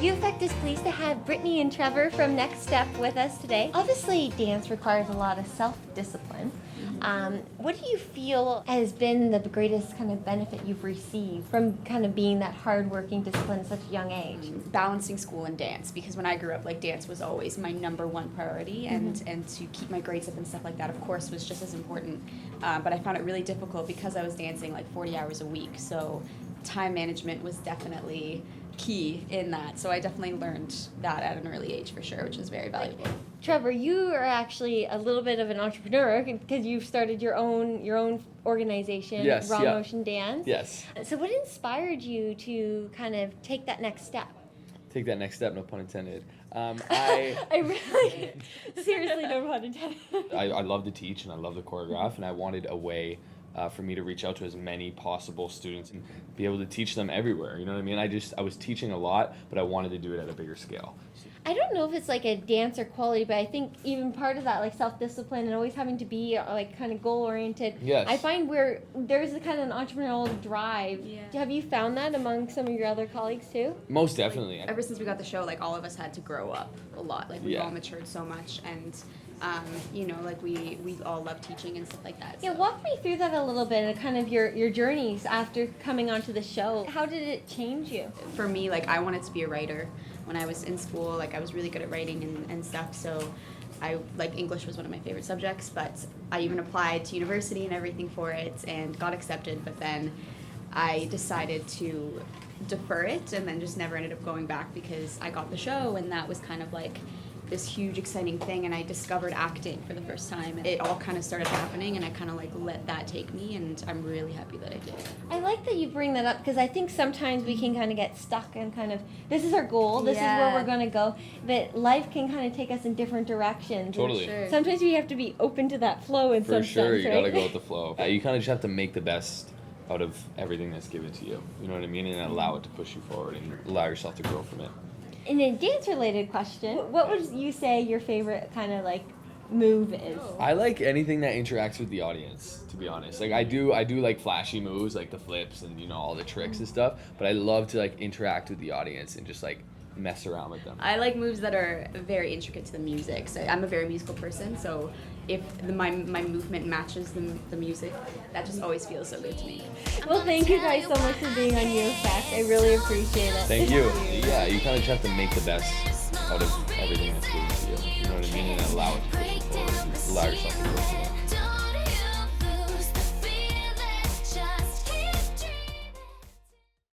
UFECT is pleased to have Brittany and Trevor from Next Step with us today. Obviously, dance requires a lot of self-discipline. What do you feel has been the greatest kind of benefit you've received from kind of being that hardworking discipline at such a young age? Balancing school and dance, because when I grew up, like, dance was always my number one priority, and to keep my grades up and stuff like that, of course, was just as important. But I found it really difficult because I was dancing like 40 hours a week, so time management was definitely key in that. So I definitely learned that at an early age for sure, which is very valuable. Trevor, you are actually a little bit of an entrepreneur because you've started your own organization, Yes, Raw yeah. Motion Dance. Yes. So what inspired you to kind of take that next step? Take that next step, no pun intended. I really seriously don't know how to tell you. I love to teach and I love to choreograph, and I wanted a way for me to reach out to as many possible students and be able to teach them everywhere. You know what I mean? I was teaching a lot, but I wanted to do it at a bigger scale. I don't know if it's like a dancer quality, but I think even part of that, like self-discipline and always having to be like kind of goal-oriented. Yes. I find where there's a kind of an entrepreneurial drive. Yeah. Have you found that among some of your other colleagues too? Most definitely. Ever since we got the show, like, all of us had to grow up a lot. Like, we've Yeah. all matured so much, and you know, like, we all love teaching and stuff like that. Yeah, so. walk me through that a little bit and kind of your journeys after coming onto the show. How did it change you? For me, like, I wanted to be a writer. When I was in school, like, I was really good at writing and stuff, so English was one of my favorite subjects, but I even applied to university and everything for it and got accepted, but then I decided to defer it and then just never ended up going back because I got the show, and that was kind of like this huge exciting thing, and I discovered acting for the first time. It all kind of started happening, and I kind of like let that take me, and I'm really happy that I did. I like that you bring that up because I think sometimes we can kind of get stuck and kind of, this is our goal, this is where we're going to go, but life can kind of take us in different directions. Totally. Sure. Sometimes we have to be open to that flow in For some sure, sense, you right? gotta go with the flow. You kind of just have to make the best out of everything that's given to you. You know what I mean? And allow it to push you forward and allow yourself to grow from it. In a dance-related question, what would you say your favorite kind of like move is? I like anything that interacts with the audience, to be honest. Like, I do like flashy moves, like the flips and, you know, all the tricks and stuff, but I love to like interact with the audience and just like mess around with them. I like moves that are very intricate to the music. So I'm a very musical person, so if my movement matches the music, that just always feels so good to me. Well, thank you guys so much for being on UFECT. I really appreciate it. Thank you. Yeah, you kind of just have to make the best out of everything that's given to you. You know what I mean? And allow it to push you forward and allow yourself to grow from it.